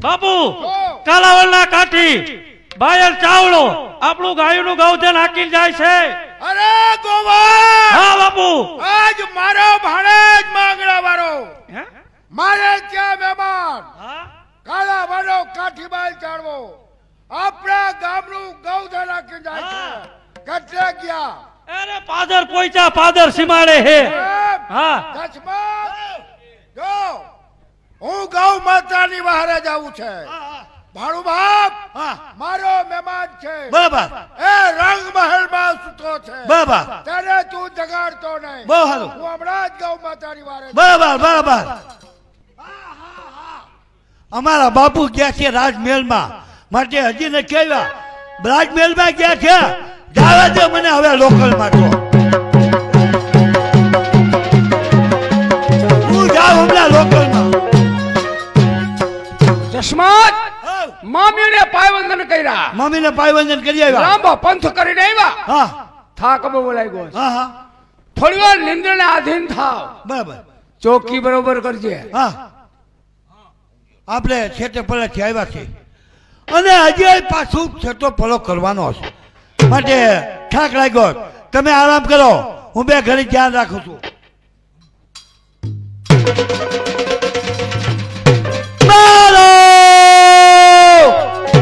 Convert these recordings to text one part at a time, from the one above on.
બાપુ કાલાવડના કાઠી બાયલ ચાવડો આપણું ગાયનું ગૌધન હાકી જાય છે. અરે ગોવા હા બાપુ આજ મારો ભાણેજ માંગડા વાળો મારે ત્યાં મહેમાન કાલાવડનો કાઠી બાયલ ચાવડો આપણા ગામનું ગૌધન હાકી જાય છે. કેટલે ગયા? અરે પાદર પોઈચા પાદર સીમાડે હે. હા જો હું ગૌ માતાની બહાર જાઉં છે. ભાણુ બાપ મારો મહેમાન છે. બરાબર. એ રંગ મહેલ માં સૂતો છે. બરાબર. ત્યારે તું જગાડતો નહીં. બહુ સારું. હું હમણાં જ ગૌ માતાની બહાર. બરાબર બરાબર. અમારા બાપુ ગયા છે રાજમહેલમાં, માટે હજી ને કેવા રાજમહેલમાં ગયા છે. જાવા દે મને હવે લોકલમાં તો હું જાઉં હમણાં લોકલમાં. જશમત મામીને પાયવંદન કર્યા, મમ્મીને પાયવંદન કરી આવ્યા, લાંબો પંથ કરીને આવ્યા. હા થાક બહુ લાગ્યો છે. હા હા થોડી વાર નિંદ્રને આધીન થાવ. બરાબર. ચોકી બરોબર કરજે. હા આપણે છેટે પલાથી આવ્યા છે અને હજી પાછું છેટો પલો કરવાનો છે, માટે થાક લાગ્યો. તમે આરામ કરો, હું બે ઘડી ધ્યાન રાખું છું. મારો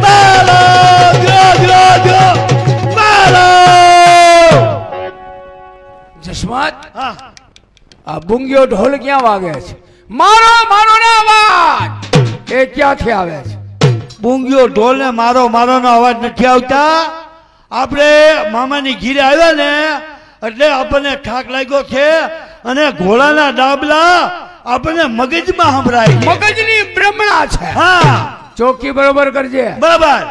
મારો જો જો જો મારો. જશમત હા આ બુંગીઓ ઢોલ ક્યાં વાગે છે? મારો મારો ના અવાજ એ ક્યાંથી આવે છે? બુંગીઓ ઢોલ ને મારો મારો નો અવાજ નથી આવતા. આપણે મામાની ઘીરે આવ્યા ને એટલે આપણને થાક લાગ્યો છે અને ઘોડાના ડાબલા આપણને મગજમાં સંભળાય છે. મગજની બ્રહ્મણા છે. હા ચોકી બરોબર કરજે. બરાબર.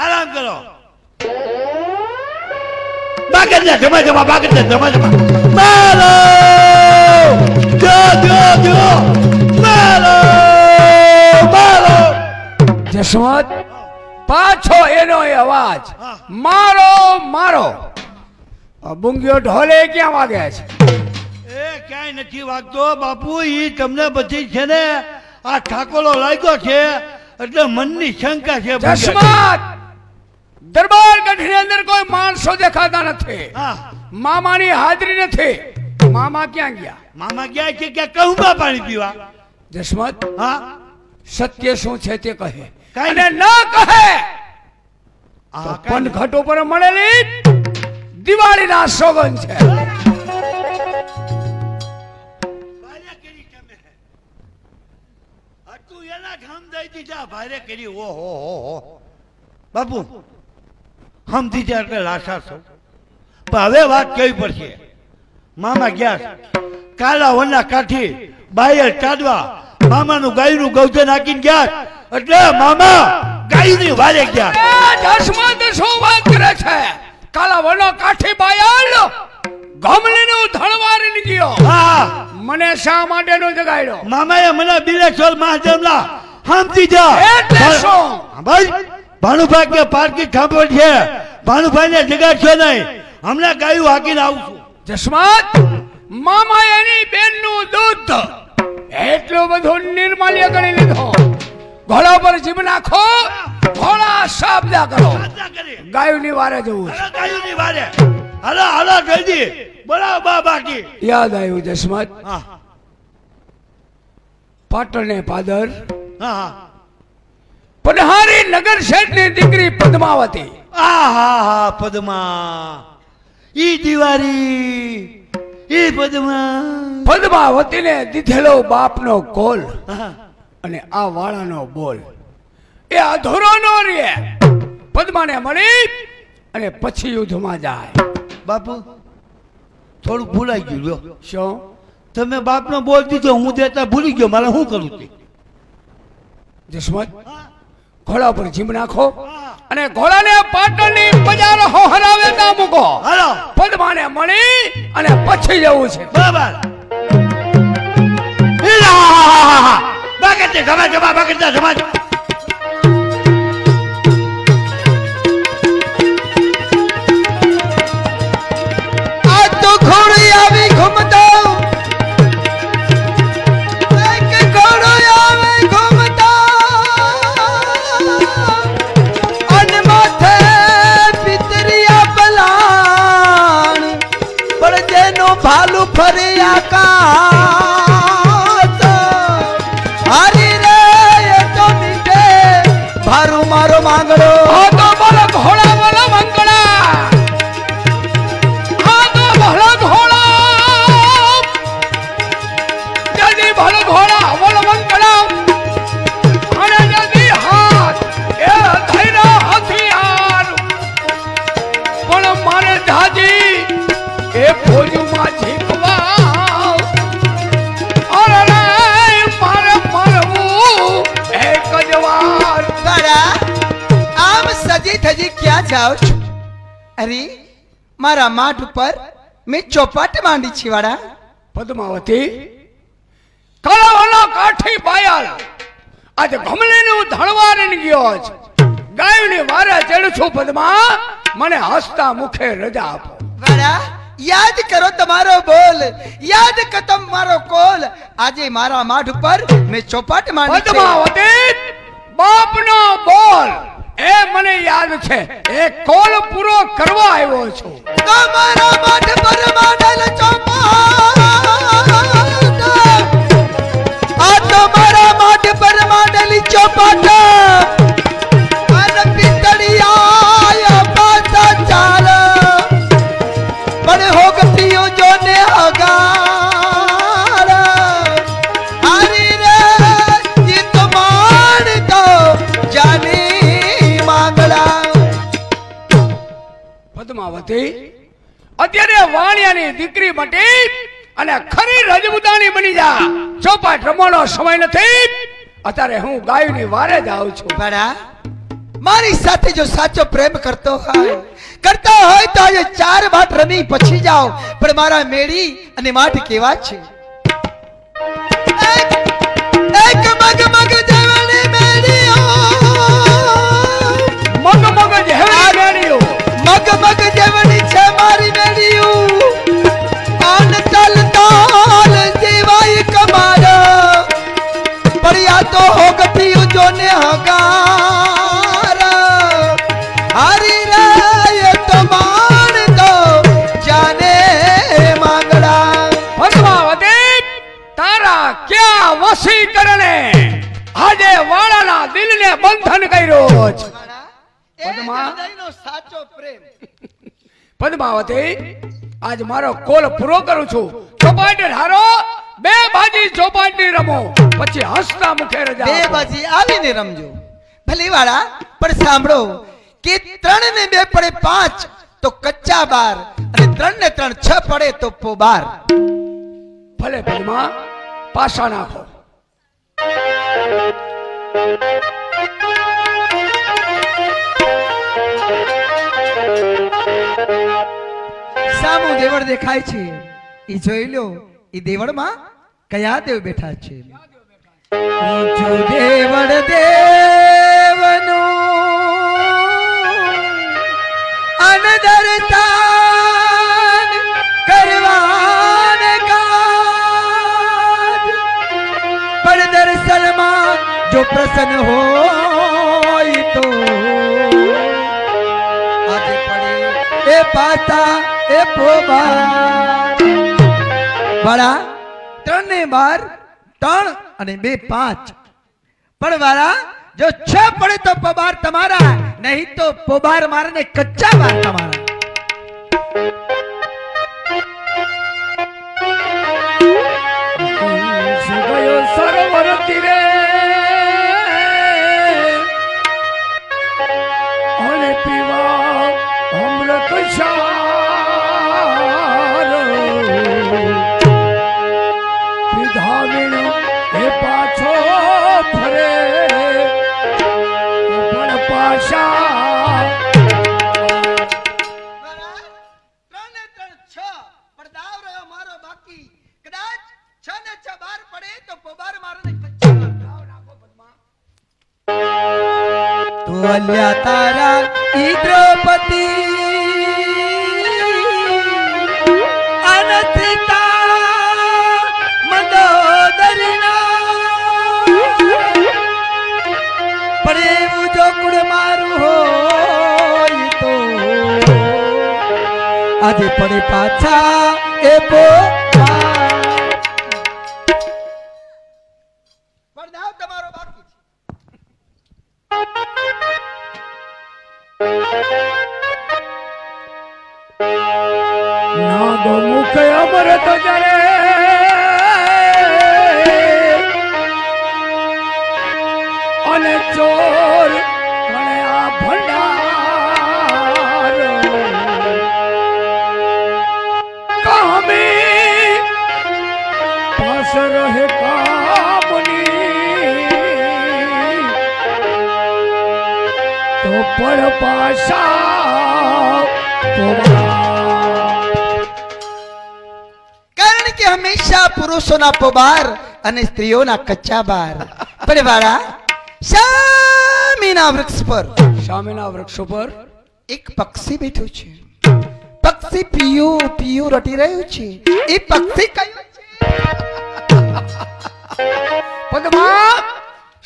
આરામ કરો. બાગડને જમા જમા બાગડને જમા જમા. મારો જો જો જો મારો મારો. જશવંત પાછો એનો એ અવાજ મારો મારો. બુંગીઓ ઢોલે ક્યાં વાગે છે? એ ક્યાંય નથી વાગતો બાપુ. ઈ તમને બધી છે ને આ ઠાકોલો લાગ્યો છે એટલે મનની શંકા છે. જશમત દરબાર ગઢની અંદર કોઈ માણસો દેખાતા નથી. હા મામાની હાજરી નથી. મામા ક્યાં ગયા? મામા ગયા છે કે કહુંબા પાણી પીવા. જશમત હા સત્ય શું છે તે કહે, કાંઈ અને ન કહે તો આ પણ ઘાટો પર મળેલી દિવાળીના સોગન છે. બાપુ સમજી જાય એટલે લાશા છો, પણ હવે વાત કેવી પડશે. મામા ગયા કાલાવડના કાઠી બાયર ચાદવા મામાનું ગાયનું ગૌધન હાકીને ગયા એટલે મામા ગાયની વારે ગયા. જશમત શું વાત કરે છે? કાલાવડનો કાઠી બાયલ ગમલીનું ધણવારી ગયો. હા મને શા માટે નો જગાડ્યો? મામાએ મને બિલેશ્વર મહાદેવના સમજી જા. એટલે શું? ભાઈ ભાનુભાઈ કે પારકી ખાંભો છે, ભાનુભાઈને જગાડશો નહીં, હમણાં ગાયું હાકીને આવું છું. જશમત મામા એની બેનનું દૂધ એટલું બધું નિર્માલ્ય કરી લીધો. ઘોડા પર જીભ નાખો, ઘોડા શાબ્દા કરો. ગાયુની વારે જવું છે. ગાયુંની વારે હાલો હાલો જલ્દી બોલાવો બા બાકી. યાદ આવ્યું જશમત હા પાટણને પાદર હા હા પનહારી નગર શેઠની દીકરી પદ્માવતી. આ હા હા પદ્મા ઈ દિવાળી ઈ પદ્મા. પદ્માવતીને દીધેલો બાપનો કોલ હા, અને આ વાળાનો બોલ એ અધૂરો નો રહે. પદ્માને મળી અને પછી યુદ્ધમાં જાય. બાપુ થોડુંક ભૂલાઈ ગયું લ્યો. શું? તમે બાપનો બોલ દીધો, હું દેતા ભૂલી ગયો, મારે શું કરું તે? જશમત ઘોડા પર જીમ નાખો અને ઘોડાને પાટણની બજાર હરાવે તા મૂકો. હાલો પદ્માને મળી અને પછી જવું છે. બરાબર. બાગતે જમા જમા બાગતે જમા જમા. આ તો ઘોડી આવી ઘૂમતો એક ઘોડો આવે ભાલુ ફરે આકાશ હરી રે એ તો મીઠે ભારું મારો માંગડો આ તો બોલો ઘોડા બોલો મંગળા આ તો બોલો ઘોડા જલ્દી બોલો ઘોડા બોલો મંગળા અને જલ્દી હાથ એ ધૈર્ય હથિયાર પણ મારે જાજી એ ફોજમાં જીતવા અરે મારે મરવું એક જ વાર વાળા આમ સજી થજી ક્યાં જાઓ છો અરે મારા માઠ ઉપર મેં ચોપાટ માંડી છે વાળા પદ્માવતી કળાવનો કાઠી બાયલ આજે ગમલીનું ધણવારીને ગયો છે ગાયની વારે ચડું છું પદ્મા મને હસતા મુખે રજા આપો વાળા યાદ કરો તમારો બોલ યાદ કરો તમારો કોલ આજે મારા માઠ ઉપર મેં ચોપાટ માંડી છે પદ્માવતી બાપનો બોલ એ મને યાદ છે એ કોલ પૂરો કરવા આવ્યો છું તમારા માઠ પર માંડેલ ચોપાટ આ તમારા માઠ પર માંડેલી ચોપાટ અને પિતળિયા પાછા ચાલ પણ હોગતીઓ જોને હગાર હારી રે ઈ તો માણ તો જાની માંગડા પદ્માવતી અત્યારે વાણિયાની દીકરી મટી અને ખરી રજપૂતાણી બની જા ચોપાટ રમવાનો સમય નથી અત્યારે હું ગાયની વારે જ આવું છું બડા મારી સાથે જો સાચો પ્રેમ કરતો હોય તો આજે 4 બાટ રમી પછી જાઓ પણ મારા મેળી અને માઠ કેવા છે એક મગ મગ જેવણી મેળીઓ મગ મગ જેવડી મેળીઓ મગ મગ જેવણી છે મારી મેળીઓ આન ચાલ તાલ જીવાય કમાર પડ્યા તો હોગતી જોને હગાર હારી રે એ તો માણ તો જાને માંગડા પદ્માવતી તારા ક્યાં વશીકરણે આજે વાળાના દિલને બંધન કર્યો છે પદ્મા? સાચો પ્રેમ પદ્માવતી આજ મારો કોલ પૂરો કરું છું ચોપાટ હારો બે બાજી ચોપાટની રમો પછી હસતા મુખે રજા બે આપો. બાજી આવીને રમજો ભલે વાળા પણ સાંભળો કે 3 ને 2 પડે 5 તો કચ્ચા 12 અને 3 ને 3 6 પડે તો પોબાર ભલે પદ્મા પાછા નાખો સામું દેવળ દેખાય છે ઈ જોઈ લો ઈ દેવળમાં કયા દેવ બેઠા છે ઊંચો દેવળ દેવનો અનદર તાન કરવાને કાજ પણ દર્શનમાં જો પ્રસન્ન હોય તો આજે પડે એ પાતા એ પોબાર વાળા 3 ને 12 3 અને 2 5 પણ વાળા જો 6 પડે તો પોબાર તમારા નહીં તો પોબાર મારને કચ્ચા બાર તમારા ગયો સરોવર તીરે અને પીવા અમૃત ક્ષાર પીધા વીણ એ પાછો ફરે પણ પાછા અલ્યા તારા ઈ દ્રૌપદી અનંતતા મંદોદરીના પણ એવું જો કુળ મારું હોય તો આજે પડે પાછા એ એ પોબાર પડદાવ તમારો બાકી નાગ મુખ અમૃત જરે અને ચોર કણે આ ભંડાર કામી પાસ રહે કામની તો પર પાસા કારણ કે હંમેશા પુરુષોના પોબાર અને સ્ત્રીઓના કચ્ચા બાર પડવાળા સામીના વૃક્ષ પર સામેના વૃક્ષ ઉપર એક પક્ષી બેઠું છે પક્ષી પિયું પિયું રટી રહ્યું છે એ પક્ષી કયું છે પદ્મા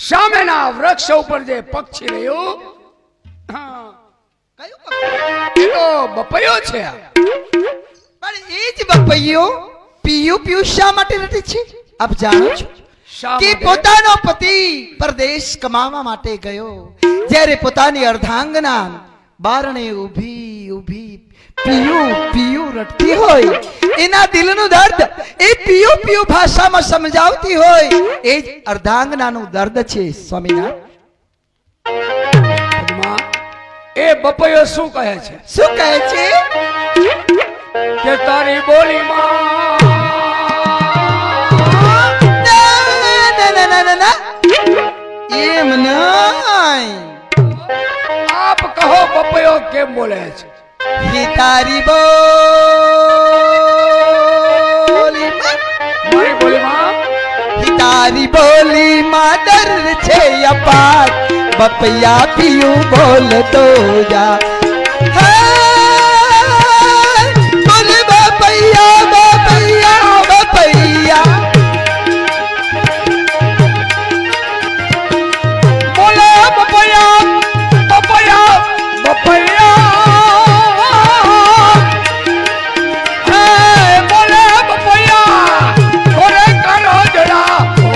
સામેના વૃક્ષ ઉપર જે પક્ષી રહ્યું હા, કયું પક્ષી? એ તો બપૈયો છે પણ એ જ બપૈયો પિયું પિયું શા માટે રટે છે આપ જાણો છો શા કે માટે? પોતાનો પતિ પરદેશ કમાવા માટે ગયો જ્યારે પોતાની અર્ધાંગના બારણે ઊભી ઊભી પિયું પિયું રટતી હોય એના દિલનું દર્દ એ પિયું પિયું ભાષામાં સમજાવતી હોય એ જ અર્ધાંગનાનું દર્દ છે સ્વામિનારાયણ પદ્મા, એ બપૈયો શું કહે છે શું કહે છે કે તારી બોલીમાં ના, ના, ના, ના, ના, ના. એમ નહીં આપ કહો બપૈયો કેમ બોલે છે ही तारी बोली મારી બોલીમાં ही तारी बोली માં ડર છે અપાર બપૈયા પીયું બોલ તો જા હા, બોલ બપૈયા બપૈયા બપૈયા બોલે બપૈયા બપૈયા બપૈયા હે બોલે બપૈયા કોરે કરો જડા ઓ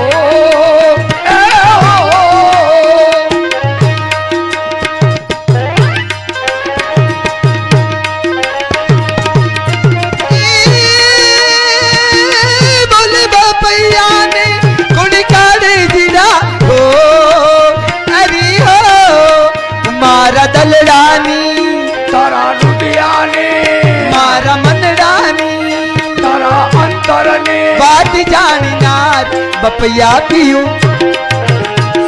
એ ઓ બોલ બપૈયા ને કોણ કાઢે જીરા હો અરે હો મારા દલડાની તારા રુદિયાની મારા મનડાની તારા અંતરની વાત જાણનાર બપૈયા પીયું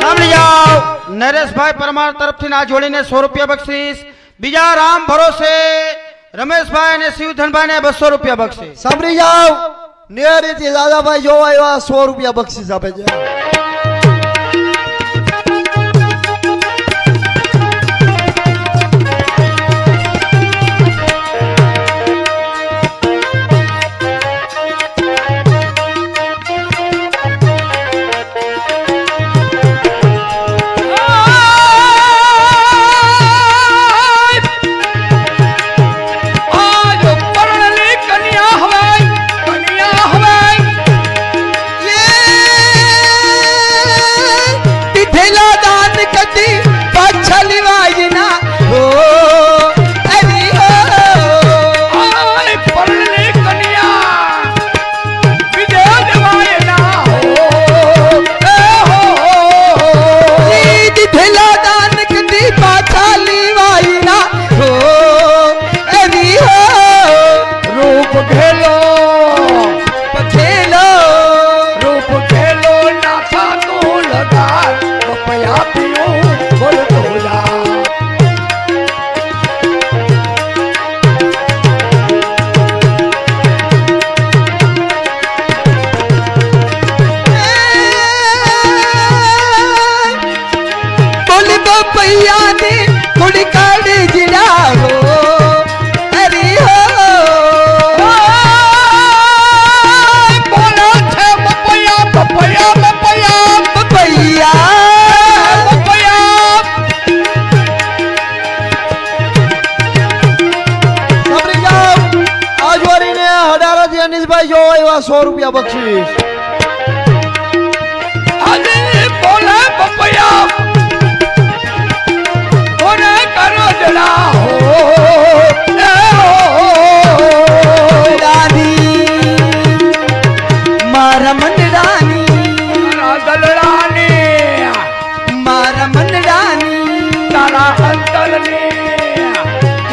સાંભળી જાઓ નરેશભાઈ પરમાર તરફથી આ જોડીને 100 રૂપિયા બક્ષીસ બીજા રામ ભરોસે રમેશભાઈ અને શિવધનભાઈ ને 200 રૂપિયા બક્ષીસ સાંભળી જાઓ નેરીથી દાદાભાઈ જોવા આવ્યા 100 રૂપિયા બક્ષીસ આપે છે આજ પરણલી કન્યા હવે પીઠેલા દાન કદી પાછા લેવાય ના હો અરે હો આય પરણલી કન્યા વિજય દેવાય ના હો એ હો દીધેલા દાન કદી પાછા લેવાય ના હો અરે હો રૂપ ઘેલો પછેલો રૂપ ઘેલો નાથા તું લગા બપૈયા પીયું બોલ તોલા બોલ બપૈયા ને કોણ કાઢે જીરા હો અરે હો બોલો છે બપૈયા બપૈયા બપૈયા બપૈયા બપૈયા સાંભળી જાઓ આ જોડીને 18 થી આવ્યા 100 રૂપિયા બક્ષીસ આજે બોલે પપૈયા કોને કરો જડા હો એ હો રાની મારા મંડળાની મારા દલડાની મારા મંડળાની તારા અંતરની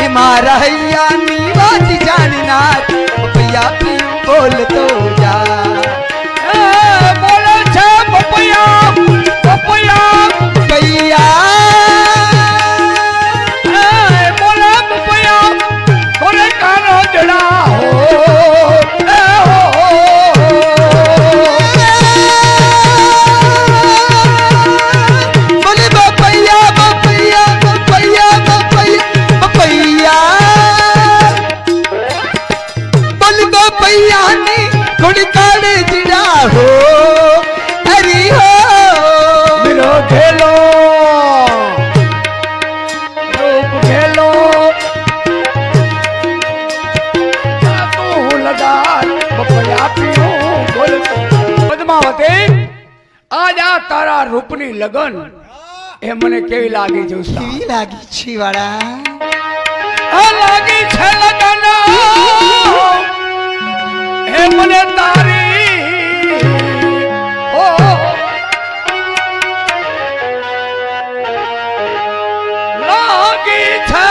એ મારા હૈયાની વાત જાણનાર પપૈયા પીવું બોલતો જા એ બોલે છે પપૈયા પપૈયા પપૈયા એ બોલે પપૈયા કોને કરો જડા હો એ હો બોલે પપૈયા પપૈયા પપૈયા પપૈયા પપૈયા બોલે પપૈયાની થોડી કાઢે જીડા હો હરી હો મેરો ખેલો રૂપ ખેલો તું લગા બપૈયા પીવું બોલતો પદ્માવતી આજ આ તારા રૂપની લગન એ મને કેવી લાગી જોસ્તા કેવી લાગી છે વાળા આ લાગી છે લગન એ મને તારી ઓ લાગી છે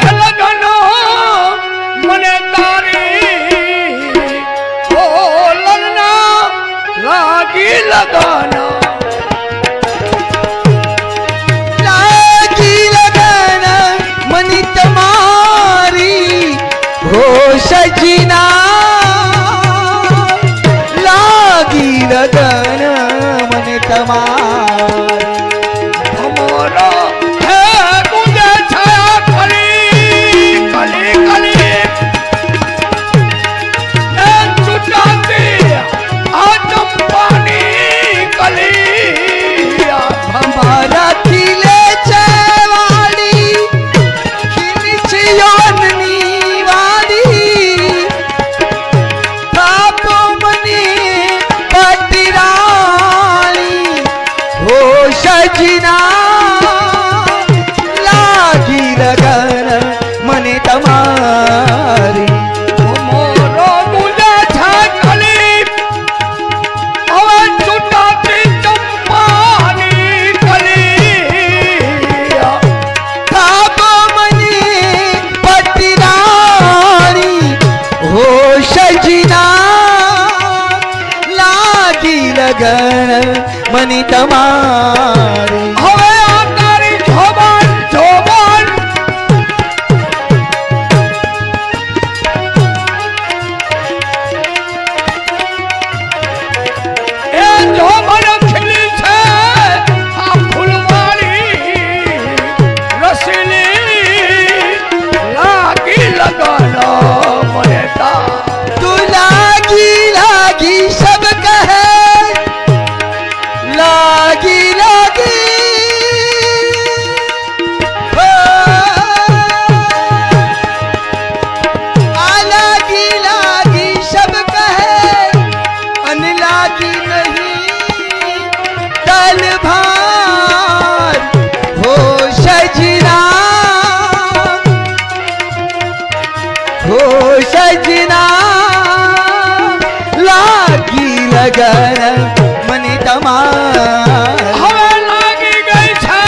એ લગન મને તારી ઓ લગના લાગી લગન લાગી લગન મની તમારી હો સજીના લાગી લગન મને તમારી અમારો હે ગુંજે છાયા કલી કલી કલી એ ચુટાતી આ ચંપાની કલી અમારા ખીલે છે વાડી ખીલી છે યોનની વાડી બાપો મની પતિરાણી હો સજના લાગી લગન મને તમારી અમારો ગુંજે છાયા કલી હવે ચુટાતી ચંપાની કલી બાપો મની પતિરાણી હો સજના લાગી લગન મની તમારી હવે આ તારી જોબાન જોબાન એ જોબાન ખીલી છે આ ફૂલવાળી રસીલી લાગી લગન મને તા तू लागी लागी सब कहे लागी लागी हो। आ लागी लागी सब कहे अन लागी नहीं तन भार हो सजना हो सजना લાગી લગન મને તમારી હવે લાગી ગઈ છે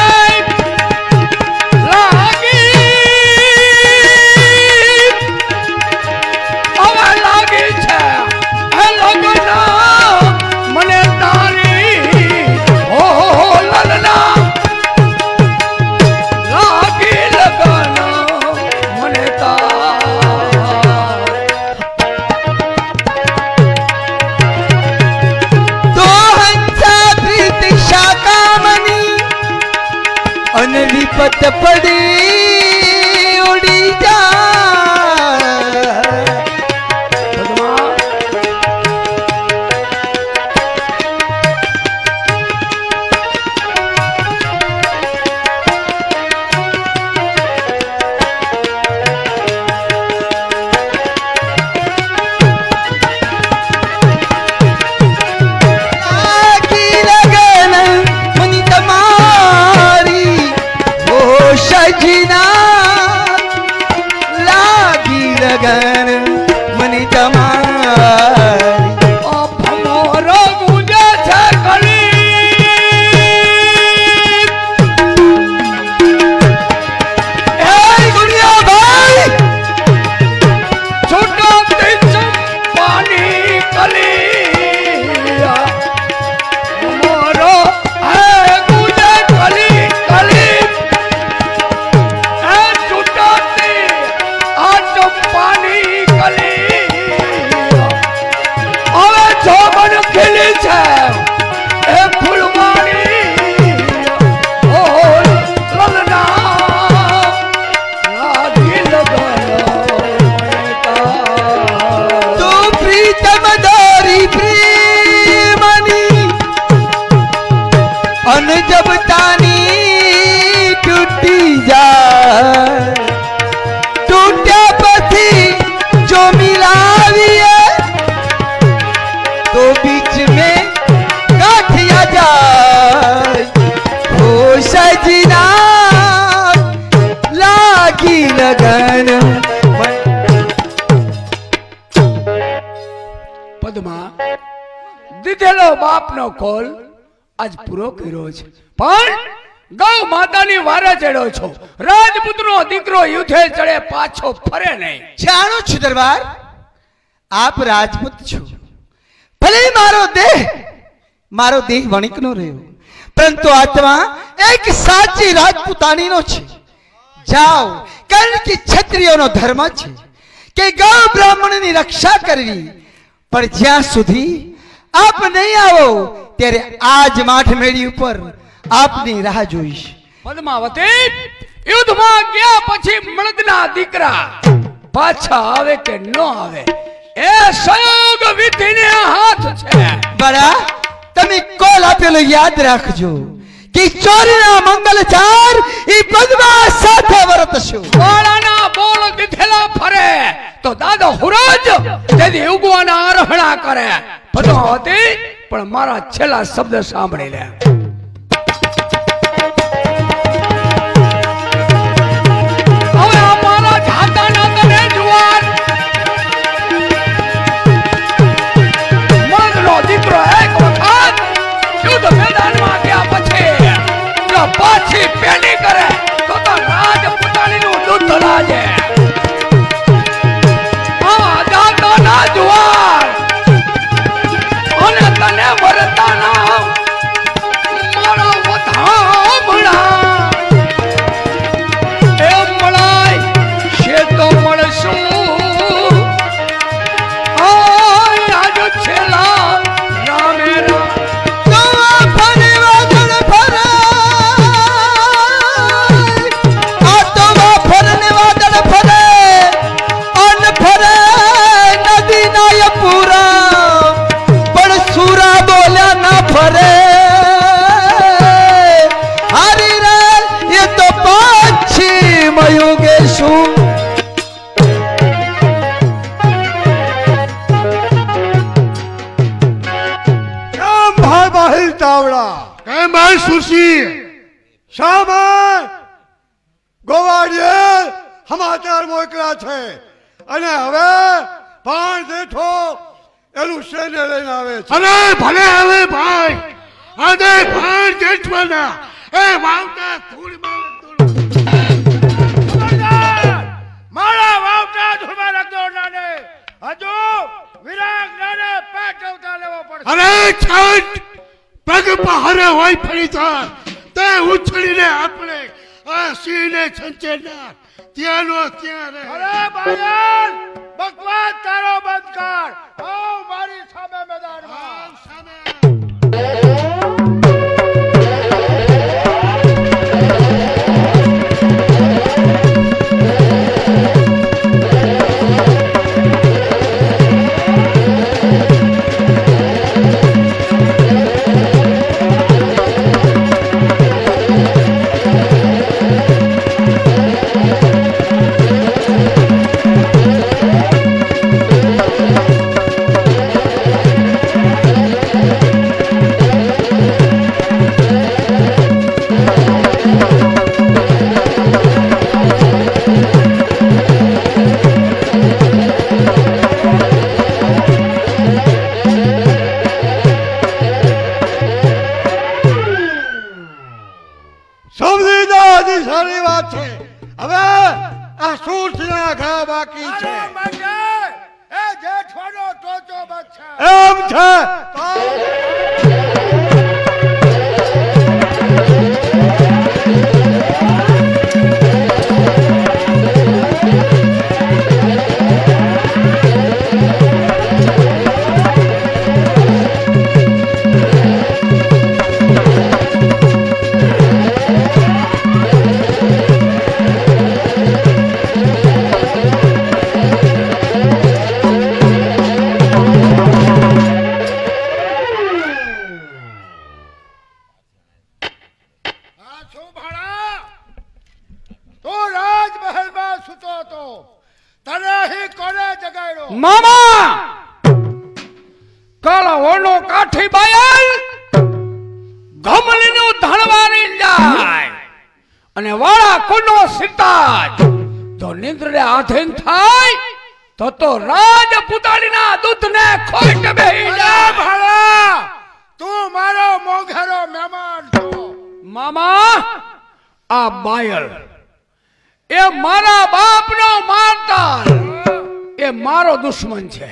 લાગી હવે લાગી છે એ લગન મને તારી ઓ લલના લાગી લગન મને તો હંસા પ્રીત શાકામની અને વિપત પડી ઉડી જા बीच में गाठिया जाए हो सजना लागी लगन પદ્મા દીધેલો બાપનો કોલ આજ પૂરો કર્યો છે, પણ ગૌ માતાની વારે ચડ્યો છો. રાજપૂતનો દીકરો યુદ્ધે ચડે પાછો ફરે નહીં. જાણું છું દરબાર, આપ રાજપૂત છો, ભલે મારો દેહ વણિકનો રહ્યો, પરંતુ આત્મા એક સાચી રાજપૂતાણીનો છે. જાઓ, કારણ કે ક્ષત્રિયોનો ધર્મ છે કે ગૌ બ્રાહ્મણની રક્ષા કરવી, પણ જ્યાં સુધી આપ નહીં આવો ત્યારે આજ માઠ મેળી ઉપર આપની રાહ જોઈશ. પદ્માવતી, યુદ્ધમાં ગયા પછી મળદના દીકરા પાછા આવે કે ન આવે એ સંયોગ વિધિને હાથ છે. બરા, તમે કોલ આપેલો યાદ રાખજો કે ચોરીના મંગલચાર ઈ પદ્મા સાથે વર્તશો. વાળાના બોલ દીધેલા ફરે તો દાદો હુરજ તેથી ઉગવાના આરોહણા કરે. પદ્માવતી, પણ મારા છેલ્લા શબ્દ સાંભળી લે. હવે આ મારા જાતાના તને જુવાન મગનો દીકરો એક વખત યુદ્ધ મેદાનમાં ગયા પછી જો પાછી પેલી કરે તો રાજપૂતાણીનું દૂધ લાજે. આ જાતાના જુવાન અને તને વરતાના મારો વધામણા એ મળાય છે તો મળશું. આજ છેલ્લા રામે રામ તો ફરે વાદળ ફરે, આ તો ફરને વાદળ ફરે, અન ફરે નદી નાય પૂરા, પણ સુરા બોલ્યા ના ફરે. હારી રે એ તો પાછી મયુગે શું કેમ ભાઈ બાહિર ચાવડા, કેમ ભાઈ સુશી, શા ભાઈ ગોવાળીએ સમાચાર મોકલ્યા છે અને હવે ભાણ જેઠો એનું સૈન્ય લઈને આવે છે. અરે ભલે આવે ભાઈ, આજે ભાણ જેઠવાના એ વાવટા ધૂળમાં મારા વાવટા ધૂળમાં રાખજો નાને. હજુ વિરાગ નાને પેટ અવતાર લેવો પડશે. અરે છટ પગ પહારે હોય ફરી તે ઉછળીને આપણે આ સિંહને છંચેના ત્યાંનો ત્યાં રહે. અરે બાયલ, બકવાસ તારો બંધ કર. આવ મારી સામે મેદાનમાં. સામે કાળા વણો કાઠી બાયલ ગમલીનું ધણવારી જાય અને વાળા કુંડો સીતાજ જો નિંદ્રે આધીન થાય તો રાજપૂતાણીના દૂધને ખોટ બેહી અરે જાય. ભાણા તું મારો મોઘેરો મહેમાન છો. મામા આ બાયલ એ મારા બાપનો માતાલ એ મારો દુશ્મન છે.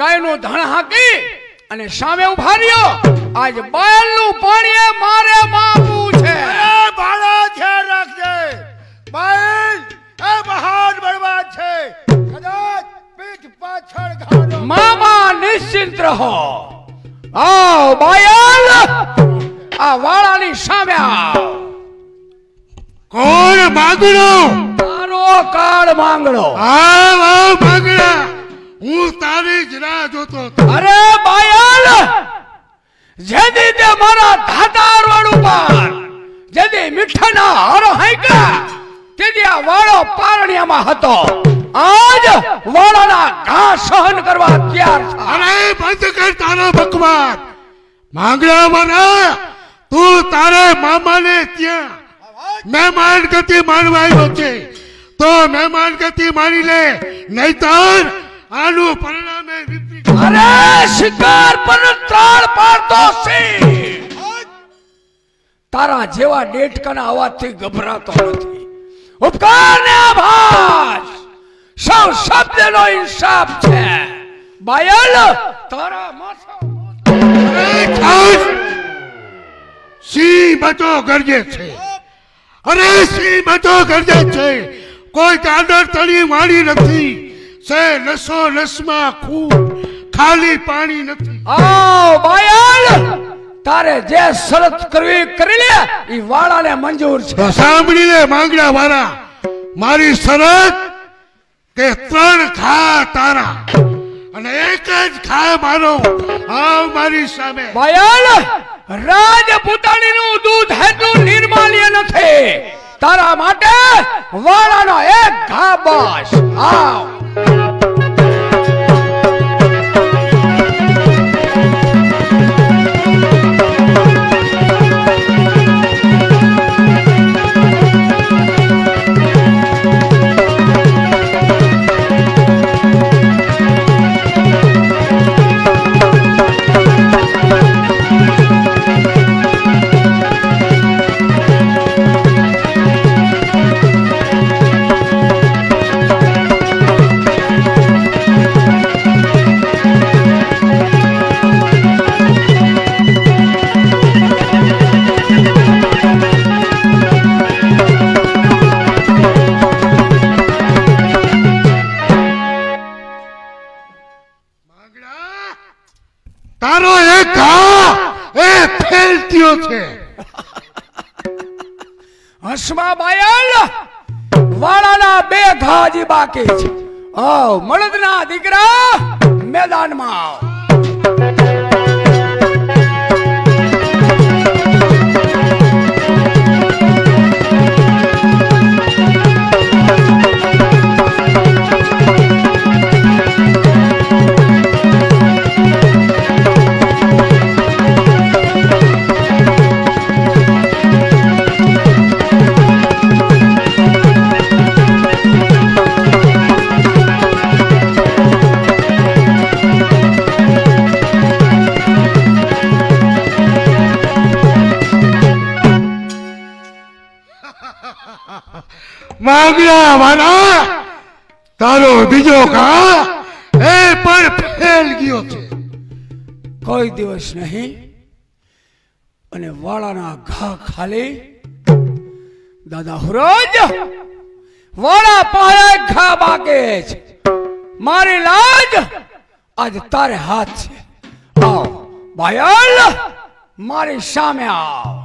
ગાયનું ધણ હાકી અને સામે ઉભા રહ્યો. આજ બાયલનું પાણી એ મારે માપવું છે. અરે ભાણા ધ્યાન રાખજે. બાઈલ એ મહાન બળવાન છે. કદાચ પીઠ પાછળ ઘાનો મામા નિશ્ચિંત રહો. આવ બાયલ આ વાળાની સામે આવ. કોણ માગણો? તારો કાળ માંગડો. આવ આવ માગણા, હું તારી જ રાહ જોતો હતો. અરે બાયલ જેદી તે મારા ધાતાર વાળું પાર જેદી મીઠાના હારો હાંક્યા તેદી આ વાળો પારણિયામાં હતો. આજ વાળાના ઘા સહન કરવા તૈયાર થા. અરે બંધ કર તારો બકવાસ. માંગણા મારા, તું તારે મામાને ત્યાં મહેમાન ગતિ માણવા આવ્યો છે તો મહેમાન ગતિ માણી લે, નહીતર આનું પરિણામે વિપરીત. અરે શિકાર પર ત્રાળ પાડતો સિંહ તારા જેવા ડેટકાના અવાજથી ગભરાતો નથી. ઉપકારને આભાસ સૌ શબ્દનો ઇન્સાફ છે. બાયલ તારા માથા અરે ખાસ સિંહ બચો ગરજે છે. અરે સિંહ બચો ગરજે છે. કોઈ કાદર તળી વાળી નથી. સે નસો નસમાં ખૂન, ખાલી પાણી નથી. આવ બાયલ તારે જે શરત કરવી કરી લે ઈ વાળાને મંજૂર છે. તો સાંભળી લે માંગણા વાળા, મારી શરત કે 3 ઘા તારા અને 1 જ ઘા મારો. આવ મારી સામે. બાયલ રાજપૂતાણીનું દૂધ હેતું નિર્માલ્ય નથી. તારા માટે વાળાનો 1 ઘા બસ. આવ. તારો 1 ઘા એ ફેલ થયો છે. હસમા બાયલ વાળાના 2 ઘા હજી બાકી છે. આવ મળદના દીકરા મેદાનમાં આવ. માંગણા વાળા, તારો બીજો ઘા એ પણ ફેલ ગયો છે. કોઈ દિવસ નહીં અને વાળાના ઘા ખાલી. દાદા હુરજ વાળા પાસે ઘા બાકી છે. મારી લાજ આજ તારે હાથ છે. આવ બાયલ મારી સામે આવ.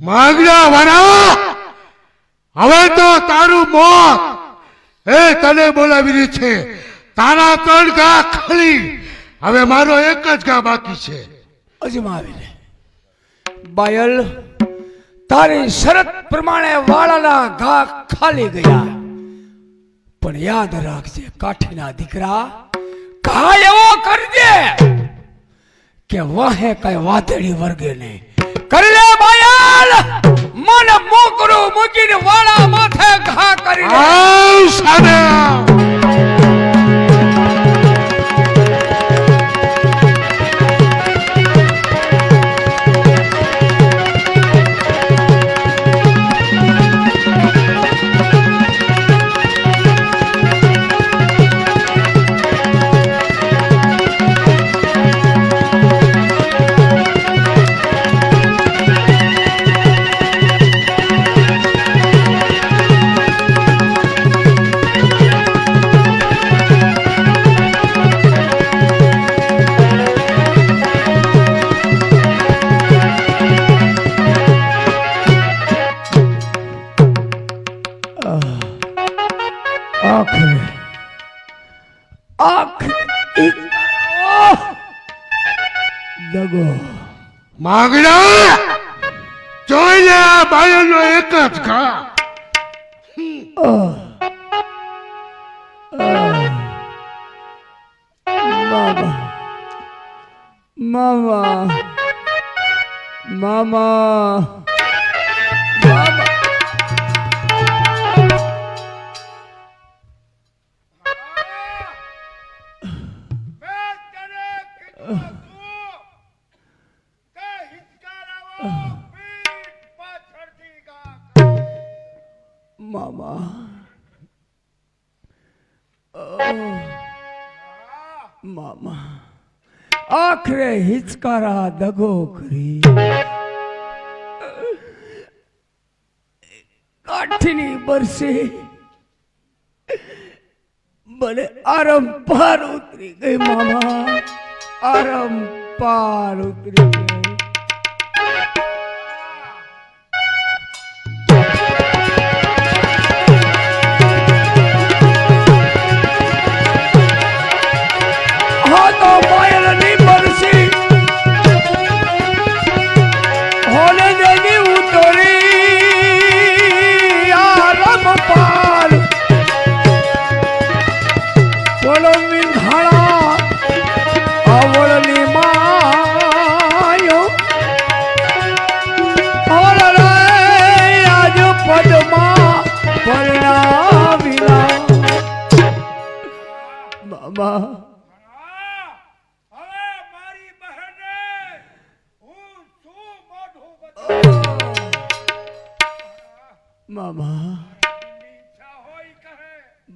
માંગડા વાળા હવે તો તારું મોત એ તને બોલાવી રહી છે. તારા 3 ઘા ખાલી, હવે મારો 1 જ ઘા બાકી છે. અજમાવી લે બાયલ, તારી શરત પ્રમાણે વાળાના ઘા ખાલી ગયા, પણ યાદ રાખજે કાઠીના દીકરા, ઘા એવો કરજે કે વાહે કઈ વાતડી વર્ગે નહીં. કરી લે બાયલ, મન મોકરું મૂકીને વાળા માથે ઘા કરી લે. આવ સાને આવ. દગો માંગડા જોઈ લે આ બાયલનો 1 જ ઘા. મામા મામા મામા મામા આખરે હિચકારા દગો કરી કાઠીની બરસી ભલે આરમ પાર ઉતરી ગઈ મામા, આરમ પાર ઉતરી ગઈ.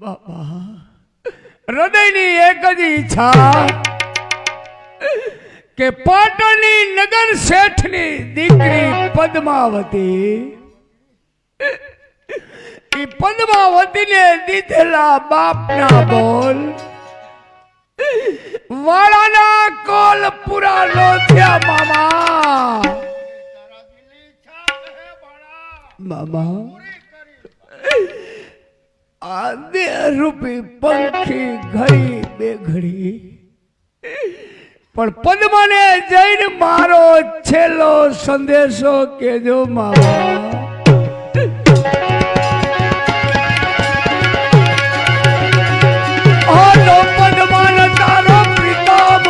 બાપા હૃદયની એક જ ઈચ્છા કે પાટણની નગર શેઠની દીકરી પદ્માવતી, એ પદ્માવતીને દીધેલા બાપના બોલ વાળાના કોલ પૂરા નો થયા મામા. મામા આ 2 રૂપી પંખી ઘડી બે ઘડી, પણ પદ્માને જઈને મારો છેલ્લો સંદેશો કેજો મામા. પદ્માન તારો પ્રીતમ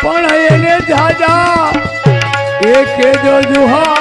પણ એને જાજા એ કેજો જુહા